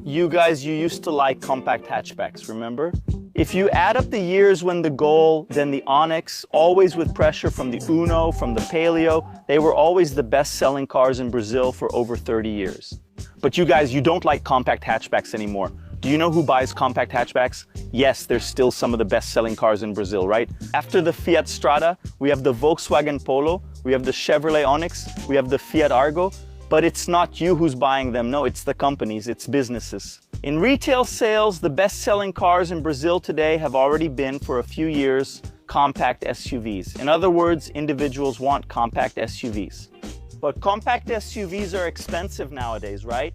You guys, you used to like compact hatchbacks, remember? If you add up the years when the Gol, then the Onix, always with pressure from the Uno, from the Palio, they were always the best-selling cars in Brazil for over 30 years. But you guys, you don't like compact hatchbacks anymore. Do you know who buys compact hatchbacks? Yes, they're still some of the best-selling cars in Brazil, right? After the Fiat Strada, we have the Volkswagen Polo, we have the Chevrolet Onix, we have the Fiat Argo, but it's not you who's buying them. No, it's the companies, it's businesses. In retail sales, the best-selling cars in Brazil today have already been, for a few years, compact SUVs. In other words, individuals want compact SUVs. But compact SUVs are expensive nowadays, right?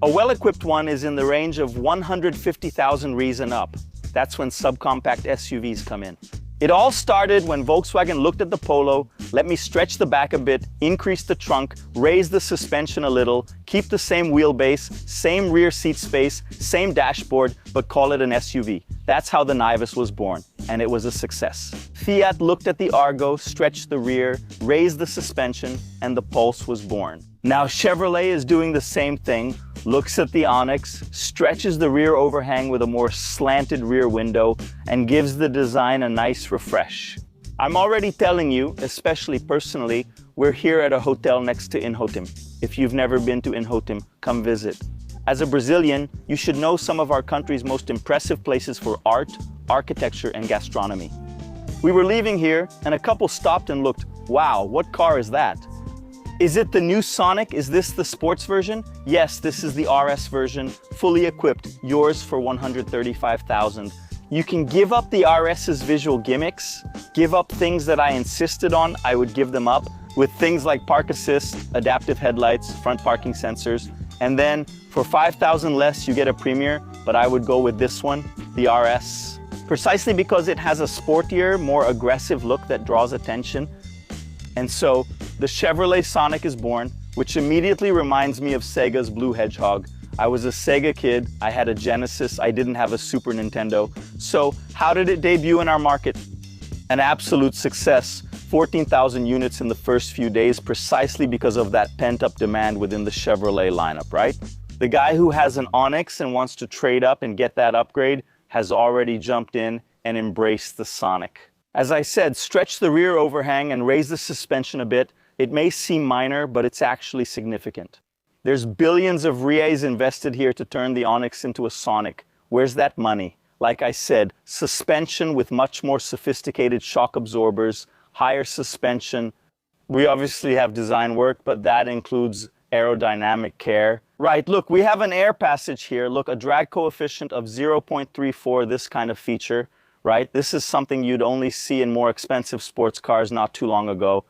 A well-equipped one is in the range of 150,000 reais and up. That's when subcompact SUVs come in. It all started when Volkswagen looked at the Polo, let me stretch the back a bit, increase the trunk, raise the suspension a little, keep the same wheelbase, same rear seat space, same dashboard, but call it an SUV. That's how the Nivus was born, and it was a success. Fiat looked at the Argo, stretched the rear, raised the suspension, and the Pulse was born. Now Chevrolet is doing the same thing, looks at the Onix, stretches the rear overhang with a more slanted rear window, and gives the design a nice refresh. I'm already telling you, especially personally, we're here at a hotel next to Inhotim. If you've never been to Inhotim, come visit. As a Brazilian, you should know some of our country's most impressive places for art, architecture, and gastronomy. We were leaving here, and a couple stopped and looked, wow, what car is that? Is it the new Sonic? Is this the sports version? Yes, this is the RS version, fully equipped, yours for 135,000. You can give up the RS's visual gimmicks, give up things that I insisted on, I would give them up, with things like park assist, adaptive headlights, front parking sensors, and then for 5,000 less you get a Premier, but I would go with this one, the RS. Precisely because it has a sportier, more aggressive look that draws attention. And so, the Chevrolet Sonic is born, which immediately reminds me of Sega's Blue Hedgehog. I was a Sega kid, I had a Genesis, I didn't have a Super Nintendo. So, how did it debut in our market? An absolute success. 14,000 units in the first few days, precisely because of that pent-up demand within the Chevrolet lineup, right? The guy who has an Onix and wants to trade up and get that upgrade has already jumped in and embraced the Sonic. As I said, stretch the rear overhang and raise the suspension a bit. It may seem minor, but it's actually significant. There's billions of reais invested here to turn the Onix into a Sonic. Where's that money? Like I said, suspension with much more sophisticated shock absorbers, higher suspension. We obviously have design work, but that includes aerodynamic care. Right, look, we have an air passage here. Look, a drag coefficient of 0.34, this kind of feature. Right? This is something you'd only see in more expensive sports cars not too long ago.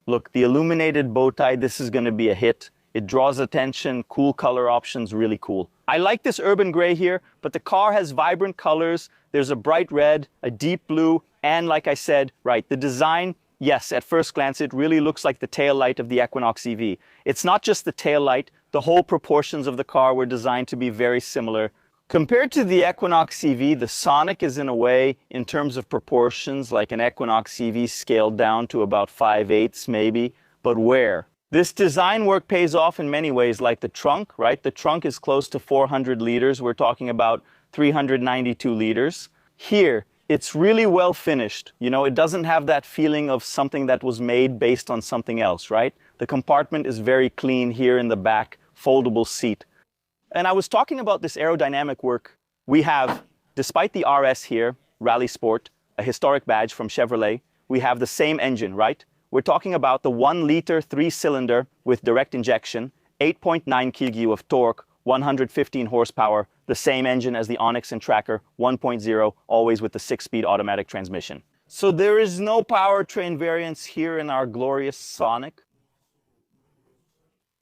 Look, the illuminated bow tie, this is going to be a hit. It draws attention, cool color options, really cool. I like this urban gray here, but the car has vibrant colors. There's a bright red, a deep blue, and like I said, right, the design, yes, at first glance, it really looks like the tail light of the Equinox EV. It's not just the tail light, the whole proportions of the car were designed to be very similar. Compared to the Equinox EV, the Sonic is in a way, in terms of proportions, like an Equinox EV scaled down to about 5/8 maybe, but where? This design work pays off in many ways, like the trunk, right? The trunk is close to 400 liters. We're talking about 392 liters. Here, it's really well finished. You know, it doesn't have that feeling of something that was made based on something else, right? The compartment is very clean here in the back, foldable seat. And I was talking about this aerodynamic work. We have, despite the RS here, Rally Sport, a historic badge from Chevrolet, we have the same engine, right? We're talking about the 1-liter 3-cylinder with direct injection, 8.9 kg of torque, 115 horsepower, the same engine as the Onix and Tracker, 1.0, always with the 6-speed automatic transmission. So there is no powertrain variance here in our glorious Sonic.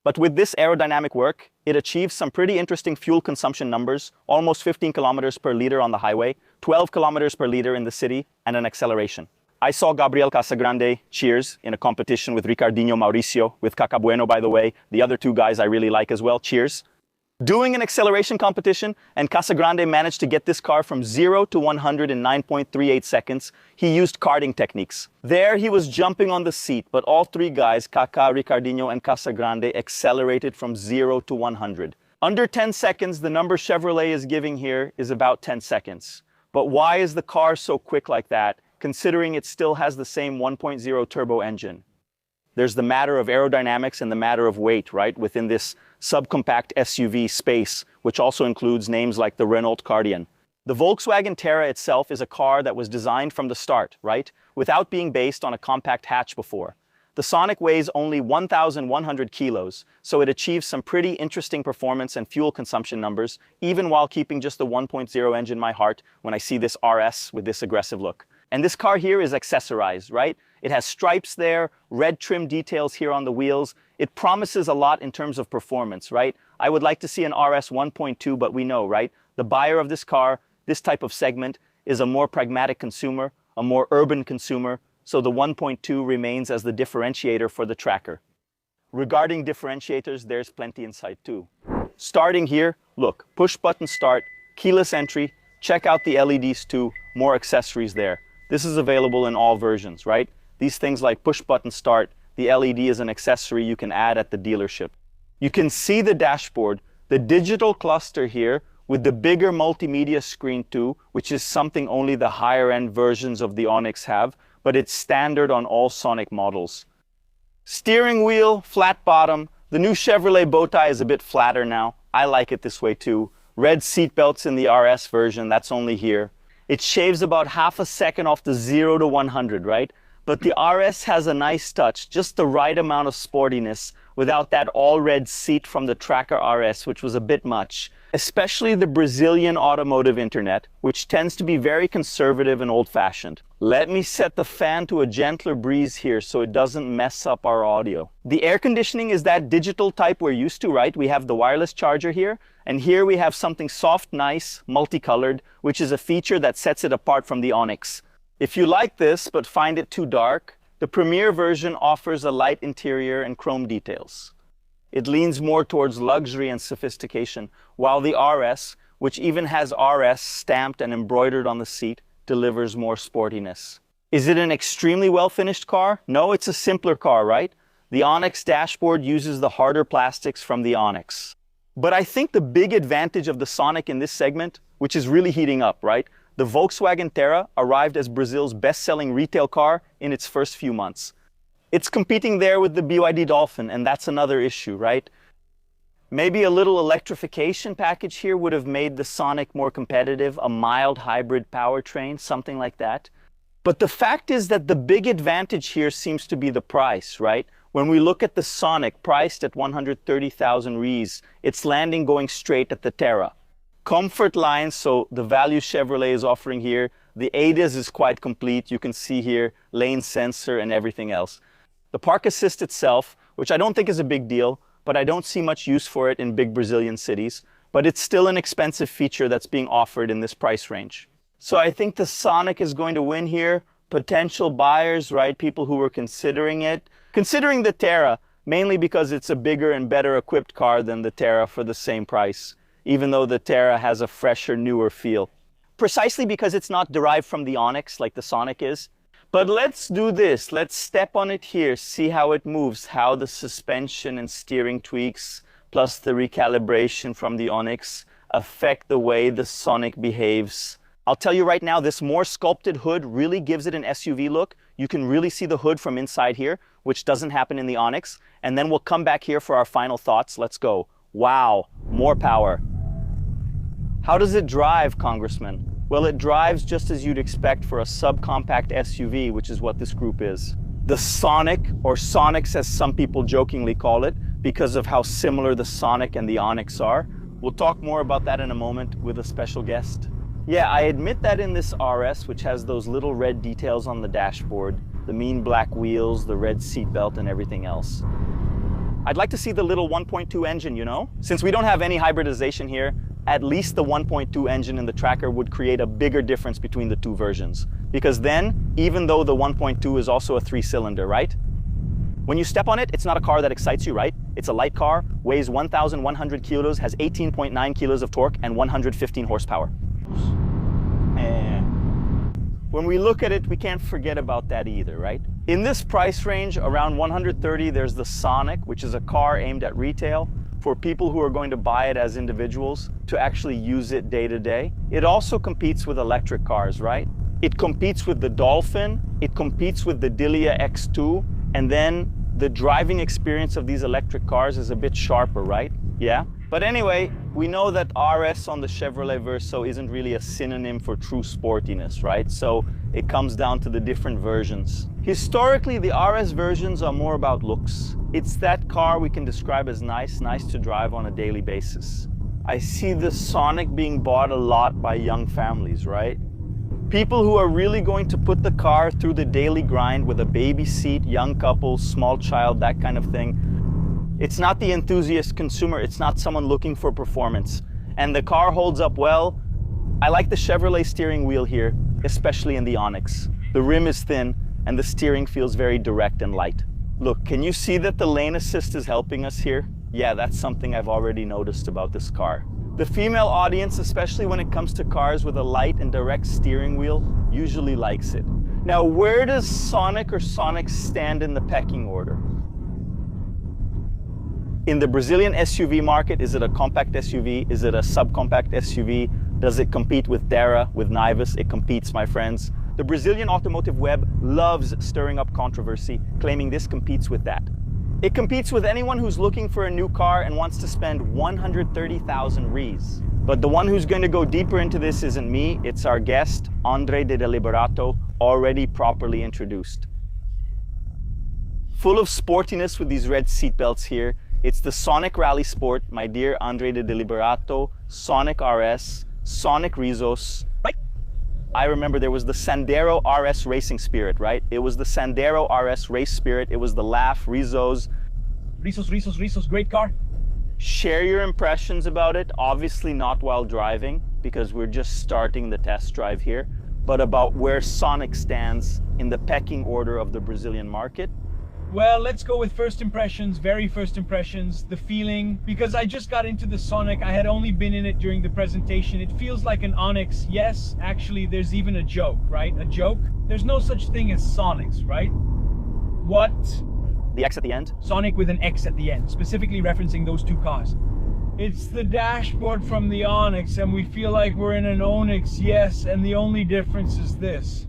But with this aerodynamic work, it achieves some pretty interesting fuel consumption numbers, almost 15 kilometers per liter on the highway, 12 kilometers per liter in the city, and an acceleration. I saw Gabriel Casagrande, cheers, in a competition with Ricardinho Mauricio, with Cacabueno, by the way, the other two guys I really like as well, cheers. Doing an acceleration competition, and Casagrande managed to get this car from 0 to 100 in 9.38 seconds. He used karting techniques. There he was jumping on the seat, but all three guys, Kaká, Ricardinho, and Casagrande, accelerated from 0 to 100. Under 10 seconds, the number Chevrolet is giving here is about 10 seconds. But why is the car so quick like that, considering it still has the same 1.0 turbo engine? There's the matter of aerodynamics and the matter of weight, right, within this subcompact SUV space, which also includes names like the Renault Cardian. The Volkswagen Terra itself is a car that was designed from the start, right, without being based on a compact hatch before. The Sonic weighs only 1,100 kilos, so it achieves some pretty interesting performance and fuel consumption numbers, even while keeping just the 1.0 engine in my heart when I see this RS with this aggressive look. And this car here is accessorized, right? It has stripes there, red trim details here on the wheels. It promises a lot in terms of performance, right? I would like to see an RS 1.2, but we know, right? The buyer of this car, this type of segment, is a more pragmatic consumer, a more urban consumer, so the 1.2 remains as the differentiator for the tracker. Regarding differentiators, there's plenty in sight too. Starting here, look, push button start, keyless entry, check out the LEDs too, more accessories there. This is available in all versions, right? These things like push button start, the LED is an accessory you can add at the dealership. You can see the dashboard, the digital cluster here with the bigger multimedia screen too, which is something only the higher end versions of the Onix have, but it's standard on all Sonic models. Steering wheel, flat bottom. The new Chevrolet bow tie is a bit flatter now. I like it this way too. Red seat belts in the RS version, that's only here. It shaves about half a second off the 0 to 100, right? But the RS has a nice touch, just the right amount of sportiness without that all-red seat from the Tracker RS, which was a bit much. Especially the Brazilian automotive internet, which tends to be very conservative and old-fashioned. Let me set the fan to a gentler breeze here so it doesn't mess up our audio. The air conditioning is that digital type we're used to, right? We have the wireless charger here, and here we have something soft, nice, multicolored, which is a feature that sets it apart from the Onix. If you like this but find it too dark, the Premier version offers a light interior and chrome details. It leans more towards luxury and sophistication, while the RS, which even has RS stamped and embroidered on the seat, delivers more sportiness. Is it an extremely well-finished car? No, it's a simpler car, right? The Onix dashboard uses the harder plastics from the Onix. But I think the big advantage of the Sonic in this segment, which is really heating up, right? The Volkswagen Terra arrived as Brazil's best-selling retail car in its first few months. It's competing there with the BYD Dolphin, and that's another issue, right? Maybe a little electrification package here would have made the Sonic more competitive, a mild hybrid powertrain, something like that. But the fact is that the big advantage here seems to be the price, right? When we look at the Sonic priced at 130,000 Rs, it's landing going straight at the Terra. Comfort lines, so the value Chevrolet is offering here. The ADAS is quite complete. You can see here lane sensor and everything else. The park assist itself, which I don't think is a big deal, but I don't see much use for it in big Brazilian cities. But it's still an expensive feature that's being offered in this price range. So I think the Sonic is going to win here. Potential buyers, right? People who were considering it. Considering the Terra, mainly because it's a bigger and better equipped car than the Terra for the same price, even though the Terra has a fresher, newer feel. Precisely because it's not derived from the Onix like the Sonic is. But let's do this. Let's step on it here, see how it moves, how the suspension and steering tweaks, plus the recalibration from the Onix, affect the way the Sonic behaves. I'll tell you right now, this more sculpted hood really gives it an SUV look. You can really see the hood from inside here, which doesn't happen in the Onix. And then we'll come back here for our final thoughts. Let's go. Wow, more power. How does it drive, Congressman? Well, it drives just as you'd expect for a subcompact SUV, which is what this group is. The Sonic, or Sonics as some people jokingly call it, because of how similar the Sonic and the Onix are. We'll talk more about that in a moment with a special guest. Yeah, I admit that in this RS, which has those little red details on the dashboard, the mean black wheels, the red seatbelt, and everything else, I'd like to see the little 1.2 engine, you know? Since we don't have any hybridization here, at least the 1.2 engine in the Tracker would create a bigger difference between the two versions. Because then, even though the 1.2 is also a 3-cylinder, right? When you step on it, it's not a car that excites you, right? It's a light car, weighs 1,100 kilos, has 18.9 kilos of torque, and 115 horsepower. When we look at it, we can't forget about that either, right? In this price range, around 130, there's the Sonic, which is a car aimed at retail, for people who are going to buy it as individuals to actually use it day to day. It also competes with electric cars, right? It competes with the Dolphin, it competes with the Dilia X2, and then the driving experience of these electric cars is a bit sharper, right? Yeah? But anyway, we know that RS on the Chevrolet Verso isn't really a synonym for true sportiness, right? So it comes down to the different versions. Historically, the RS versions are more about looks. It's that car we can describe as nice to drive on a daily basis. I see the Sonic being bought a lot by young families, right? People who are really going to put the car through the daily grind with a baby seat, young couple, small child, that kind of thing. It's not the enthusiast consumer, it's not someone looking for performance. And the car holds up well. I like the Chevrolet steering wheel here, especially in the Onix. The rim is thin and the steering feels very direct and light. Look, can you see that the lane assist is helping us here? Yeah, that's something I've already noticed about this car. The female audience, especially when it comes to cars with a light and direct steering wheel, usually likes it. Now, where does Sonic or Sonic stand in the pecking order? In the Brazilian SUV market, is it a compact SUV? Is it a subcompact SUV? Does it compete with Terra, with Nivus? It competes, my friends. The Brazilian automotive web loves stirring up controversy, claiming this competes with that. It competes with anyone who's looking for a new car and wants to spend 130,000 Rs. But the one who's going to go deeper into this isn't me, it's our guest, Andre de Deliberato, already properly introduced. Full of sportiness with these red seatbelts here, it's the Sonic Rally Sport, my dear Andre de Deliberato, Sonic RS, Sonic Rizos. Right. I remember there was the Sandero RS Racing Spirit, right? It was the Sandero RS Race Spirit. It was the Laugh, Rizos. Rizos, great car. Share your impressions about it. Obviously not while driving, because we're just starting the test drive here, but about where Sonic stands in the pecking order of the Brazilian market. Well, let's go with first impressions, very first impressions, the feeling. Because I just got into the Sonic, I had only been in it during the presentation. It feels like an Onix. Yes, actually, there's even a joke, right? A joke? There's no such thing as Sonics, right? What? The X at the end? Sonic with an X at the end, specifically referencing those two cars. It's the dashboard from the Onix, and we feel like we're in an Onix, yes, and the only difference is this.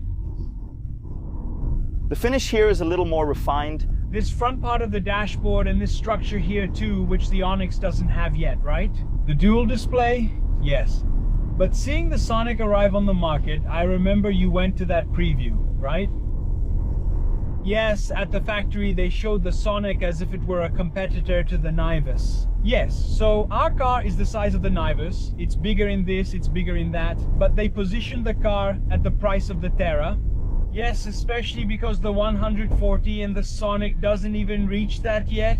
The finish here is a little more refined. This front part of the dashboard and this structure here too, which the Onix doesn't have yet, right? The dual display? Yes. But seeing the Sonic arrive on the market, I remember you went to that preview, right? Yes, at the factory they showed the Sonic as if it were a competitor to the Nivus. Yes, so our car is the size of the Nivus. It's bigger in this, it's bigger in that, but they positioned the car at the price of the Terra. Yes, especially because the 140 and the Sonic doesn't even reach that yet.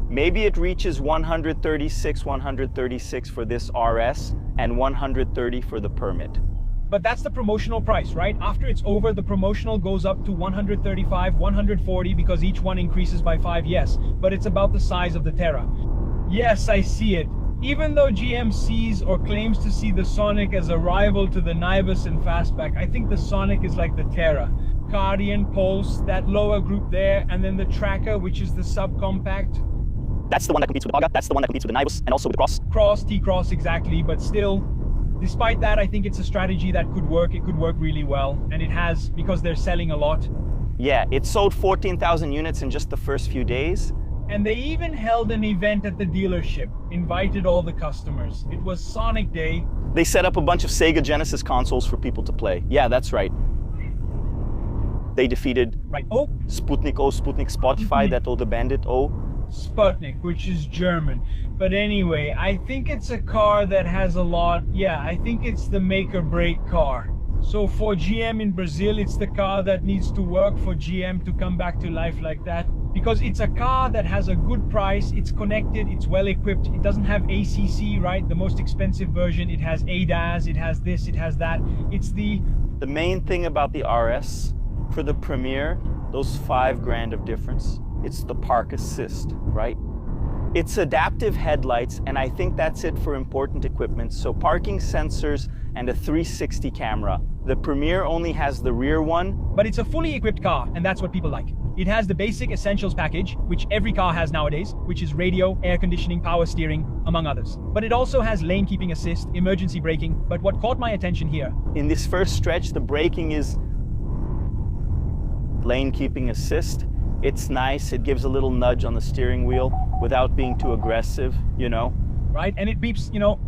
Maybe it reaches 136 for this RS and 130 for the permit. But that's the promotional price, right? After it's over, the promotional goes up to 135, 140 because each one increases by 5, yes. But it's about the size of the Terra. Yes, I see it. Even though GM sees or claims to see the Sonic as a rival to the Nivus and Fastback, I think the Sonic is like the Terra. Guardian, Pulse, that lower group there, and then the Tracker, which is the subcompact. That's the one that competes with the Baga, that's the one that competes with the Nivus, and also with the Cross. Cross, T-Cross, exactly, but still, despite that, I think it's a strategy that could work. It could work really well, and it has, because they're selling a lot. Yeah, it sold 14,000 units in just the first few days. And they even held an event at the dealership, invited all the customers. It was Sonic Day. They set up a bunch of Sega Genesis consoles for people to play. Yeah, that's right. They defeated Sputnik O, Sputnik Spotify, that old bandit O. Sputnik, which is German. But anyway, I think it's a car that has a lot. Yeah, I think it's the make or break car. So for GM in Brazil, it's the car that needs to work for GM to come back to life like that. Because it's a car that has a good price, it's connected, it's well equipped, it doesn't have ACC, right? The most expensive version, it has ADAS, it has this, it has that. It's the main thing about the RS, for the Premier, those $5,000 of difference, it's the park assist, right? It's adaptive headlights, and I think that's it for important equipment. So parking sensors and a 360 camera. The Premier only has the rear one. But it's a fully equipped car, and that's what people like. It has the basic essentials package, which every car has nowadays, which is radio, air conditioning, power steering, among others. But it also has lane keeping assist, emergency braking. But what caught my attention here, in this first stretch, the braking is lane keeping assist. It's nice. It gives a little nudge on the steering wheel without being too aggressive, you know? right? And it beeps, you know.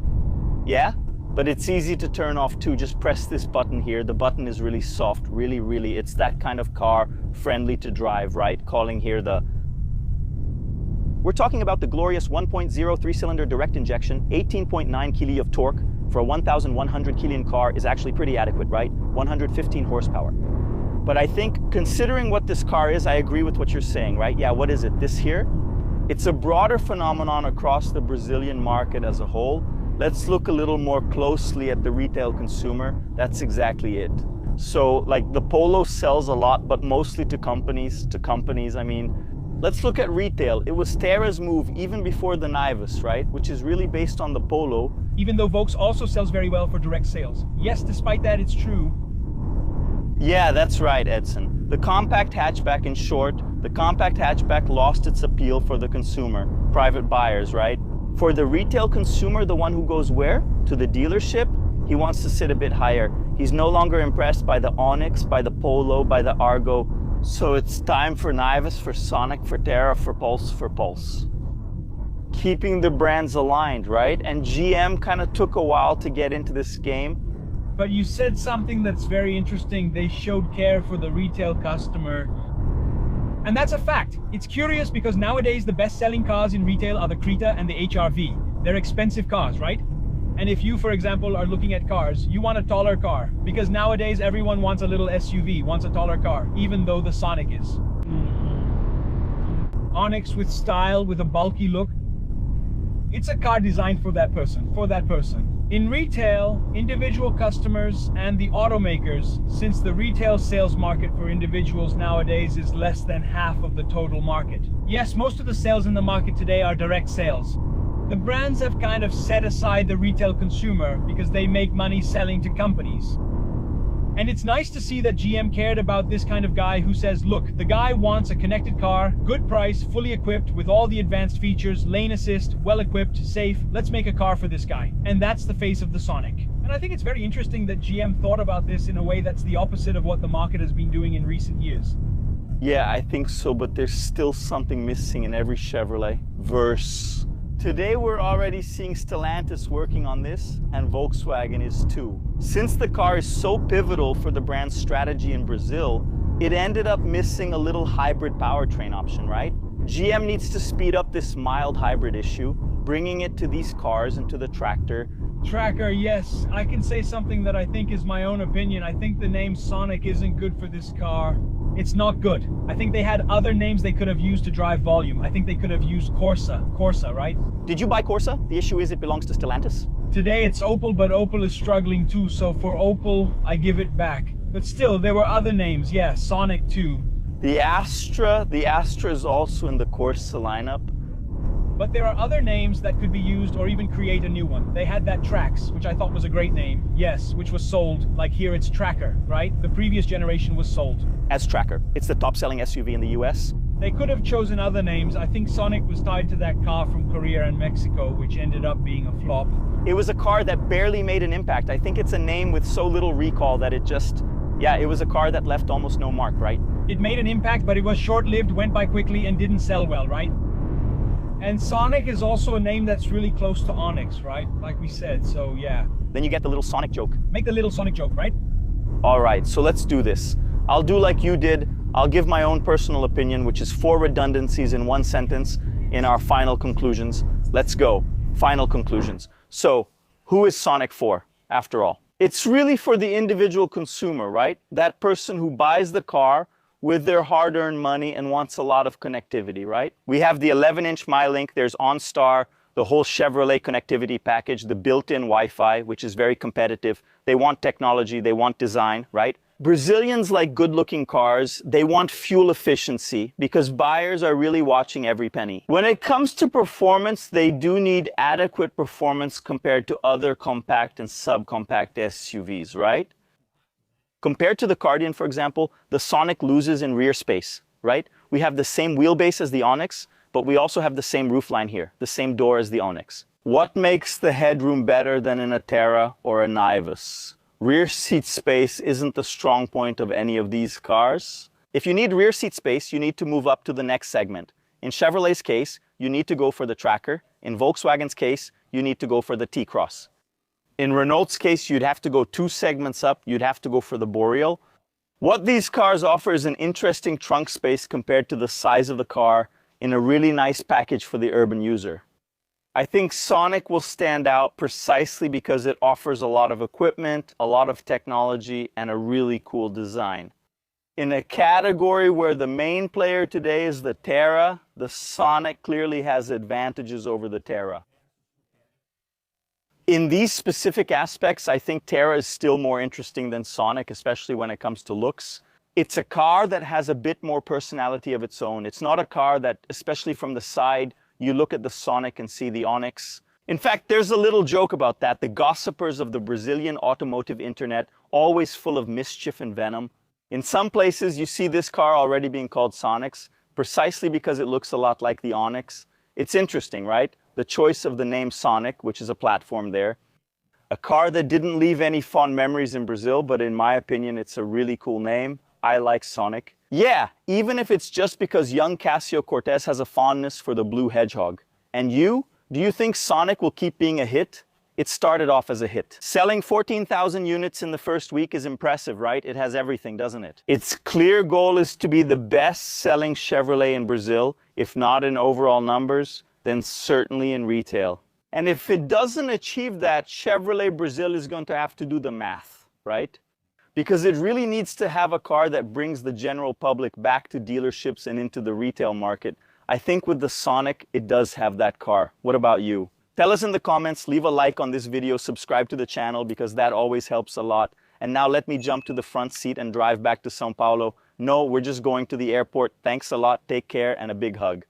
Yeah, but it's easy to turn off too. Just press this button here. The button is really soft, really, it's that kind of car, friendly to drive, right? Calling here the... We're talking about the glorious 1.0 three-cylinder direct injection, 18.9 kg of torque for a 1,100 kilon car is actually pretty adequate, right? 115 horsepower. But I think considering what this car is, I agree with what you're saying, right? Yeah, what is it? This here? It's a broader phenomenon across the Brazilian market as a whole. Let's look a little more closely at the retail consumer. That's exactly it. So like the Polo sells a lot, but mostly to companies. I mean, let's look at retail. It was Terra's move even before the Nivus, right? Which is really based on the Polo. Even though Volks also sells very well for direct sales. Yes, despite that, it's true. Yeah, that's right, Edson. The compact hatchback, in short, the compact hatchback lost its appeal for the consumer, private buyers, right? For the retail consumer, the one who goes where? To the dealership? He wants to sit a bit higher. He's no longer impressed by the Onix, by the Polo, by the Argo. So it's time for Nivus, for Sonic, for Terra, for Pulse. Keeping the brands aligned, right? And GM kind of took a while to get into this game. But you said something that's very interesting. They showed care for the retail customer. And that's a fact. It's curious because nowadays the best-selling cars in retail are the Creta and the HR-V. They're expensive cars, right? And if you, for example, are looking at cars, you want a taller car. Because nowadays everyone wants a little SUV, wants a taller car, even though the Sonic is. Onix with style, with a bulky look. It's a car designed for that person, In retail, individual customers and the automakers, since the retail sales market for individuals nowadays is less than half of the total market. Yes, most of the sales in the market today are direct sales. The brands have kind of set aside the retail consumer because they make money selling to companies. And it's nice to see that GM cared about this kind of guy who says, look, the guy wants a connected car, good price, fully equipped with all the advanced features, lane assist, well-equipped, safe. Let's make a car for this guy. And that's the face of the Sonic. And I think it's very interesting that GM thought about this in a way that's the opposite of what the market has been doing in recent years. Yeah, I think so, but there's still something missing in every Chevrolet. Verse. Today we're already seeing Stellantis working on this, and Volkswagen is too. Since the car is so pivotal for the brand's strategy in Brazil, it ended up missing a little hybrid powertrain option, right? GM needs to speed up this mild hybrid issue, bringing it to these cars and to the Tracker. Tracker, yes. I can say something that I think is my own opinion. I think the name Sonic isn't good for this car. It's not good. I think they had other names they could have used to drive volume. I think they could have used Corsa, right? Did you buy Corsa? The issue is it belongs to Stellantis. Today it's Opel, but Opel is struggling too, so for Opel, I give it back. But still, there were other names, yeah, Sonic too. The Astra is also in the Corsa lineup. But there are other names that could be used or even create a new one. They had that Trax, which I thought was a great name. Yes, which was sold, like here it's Tracker, right? The previous generation was sold. As Tracker. It's the top-selling SUV in the US. They could have chosen other names. I think Sonic was tied to that car from Korea and Mexico, which ended up being a flop. It was a car that barely made an impact. I think it's a name with so little recall that it just... Yeah, it was a car that left almost no mark, right? It made an impact, but it was short-lived, went by quickly, and didn't sell well, right? And Sonic is also a name that's really close to Onix, right? Like we said, so yeah. Then you get the little Sonic joke. Make the little Sonic joke, right? All right, so let's do this. I'll do like you did. I'll give my own personal opinion, which is 4 redundancies in 1 sentence in our final conclusions. Let's go. Final conclusions. So, who is Sonic for, after all? It's really for the individual consumer, right? That person who buys the car with their hard-earned money and wants a lot of connectivity, right? We have the 11-inch MyLink, there's OnStar, the whole Chevrolet connectivity package, the built-in Wi-Fi, which is very competitive. They want technology, they want design, right? Brazilians like good-looking cars. They want fuel efficiency because buyers are really watching every penny. When it comes to performance, they do need adequate performance compared to other compact and subcompact SUVs, right? Compared to the Cardian, for example, the Sonic loses in rear space, right? We have the same wheelbase as the Onix, but we also have the same roofline here, the same door as the Onix. What makes the headroom better than in a Terra or a Nivus? Rear seat space isn't the strong point of any of these cars. If you need rear seat space, you need to move up to the next segment. In Chevrolet's case, you need to go for the Tracker. In Volkswagen's case, you need to go for the T-Cross. In Renault's case, you'd have to go 2 segments up. You'd have to go for the Boreal. What these cars offer is an interesting trunk space compared to the size of the car in a really nice package for the urban user. I think Sonic will stand out precisely because it offers a lot of equipment, a lot of technology, and a really cool design. In a category where the main player today is the Terra, the Sonic clearly has advantages over the Terra. In these specific aspects, I think Terra is still more interesting than Sonic, especially when it comes to looks. It's a car that has a bit more personality of its own. It's not a car that, especially from the side, you look at the Sonic and see the Onix. In fact, there's a little joke about that. The gossipers of the Brazilian automotive internet, always full of mischief and venom. In some places, you see this car already being called Sonics, precisely because it looks a lot like the Onix. It's interesting, right? The choice of the name Sonic, which is a platform there. A car that didn't leave any fond memories in Brazil, but in my opinion, it's a really cool name. I like Sonic. Yeah, even if it's just because young Casio Cortez has a fondness for the blue hedgehog. And you? Do you think Sonic will keep being a hit? It started off as a hit. Selling 14,000 units in the first week is impressive, right? It has everything, doesn't it? Its clear goal is to be the best-selling Chevrolet in Brazil, if not in overall numbers, then certainly in retail. And if it doesn't achieve that, Chevrolet Brazil is going to have to do the math, right? Because it really needs to have a car that brings the general public back to dealerships and into the retail market. I think with the Sonic, it does have that car. What about you? Tell us in the comments, leave a like on this video, subscribe to the channel because that always helps a lot. And now let me jump to the front seat and drive back to São Paulo. No, we're just going to the airport. Thanks a lot, take care, and a big hug.